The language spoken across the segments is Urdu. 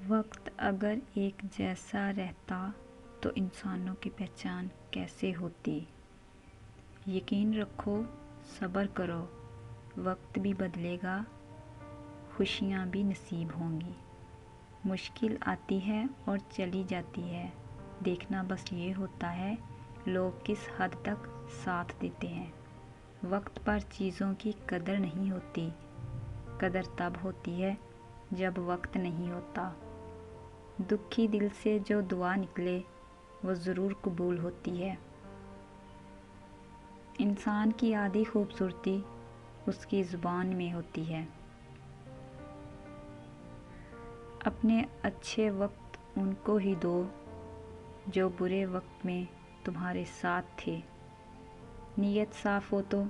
وقت اگر ایک جیسا رہتا تو انسانوں کی پہچان کیسے ہوتی؟ یقین رکھو، صبر کرو، وقت بھی بدلے گا، خوشیاں بھی نصیب ہوں گی۔ مشکل آتی ہے اور چلی جاتی ہے، دیکھنا بس یہ ہوتا ہے لوگ کس حد تک ساتھ دیتے ہیں۔ وقت پر چیزوں کی قدر نہیں ہوتی، قدر تب ہوتی ہے جب وقت نہیں ہوتا۔ دکھی دل سے جو دعا نکلے وہ ضرور قبول ہوتی ہے۔ انسان کی آدھی خوبصورتی اس کی زبان میں ہوتی ہے۔ اپنے اچھے وقت ان کو ہی دو جو برے وقت میں تمہارے ساتھ تھے۔ نیت صاف ہو تو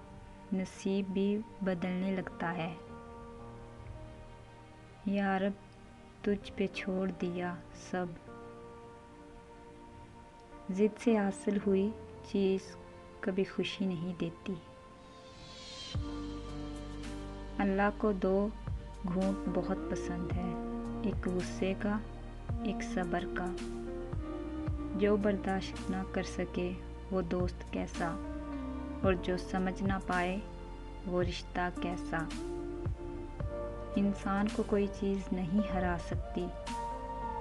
نصیب بھی بدلنے لگتا ہے۔ یا رب تجھ پہ چھوڑ دیا سب، ضد سے حاصل ہوئی چیز کبھی خوشی نہیں دیتی۔ اللہ کو دو گھونٹ بہت پسند ہے، ایک غصے کا، ایک صبر کا۔ جو برداشت نہ کر سکے وہ دوست کیسا، اور جو سمجھ نہ پائے وہ رشتہ کیسا۔ انسان کو کوئی چیز نہیں ہرا سکتی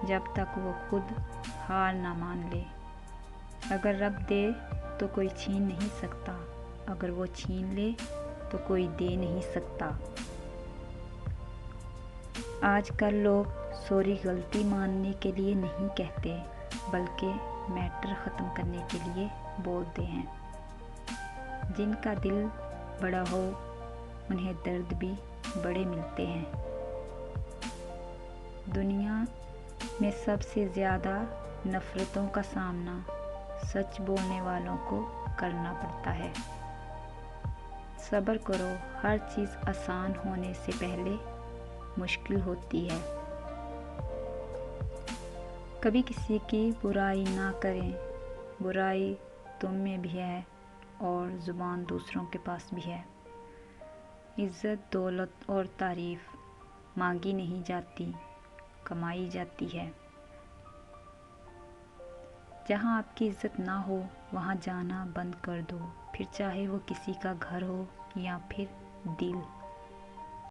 جب تک وہ خود ہار نہ مان لے۔ اگر رب دے تو کوئی چھین نہیں سکتا، اگر وہ چھین لے تو کوئی دے نہیں سکتا۔ آج کل لوگ سوری غلطی ماننے کے لیے نہیں کہتے، بلکہ میٹر ختم کرنے کے لیے بولتے ہیں۔ جن کا دل بڑا ہو انہیں درد بھی بڑے ملتے ہیں۔ دنیا میں سب سے زیادہ نفرتوں کا سامنا سچ بولنے والوں کو کرنا پڑتا ہے۔ صبر کرو، ہر چیز آسان ہونے سے پہلے مشکل ہوتی ہے۔ کبھی کسی کی برائی نہ کریں، برائی تم میں بھی ہے اور زبان دوسروں کے پاس بھی ہے۔ عزت، دولت اور تعریف مانگی نہیں جاتی، کمائی جاتی ہے۔ جہاں آپ کی عزت نہ ہو وہاں جانا بند کر دو، پھر چاہے وہ کسی کا گھر ہو یا پھر دل۔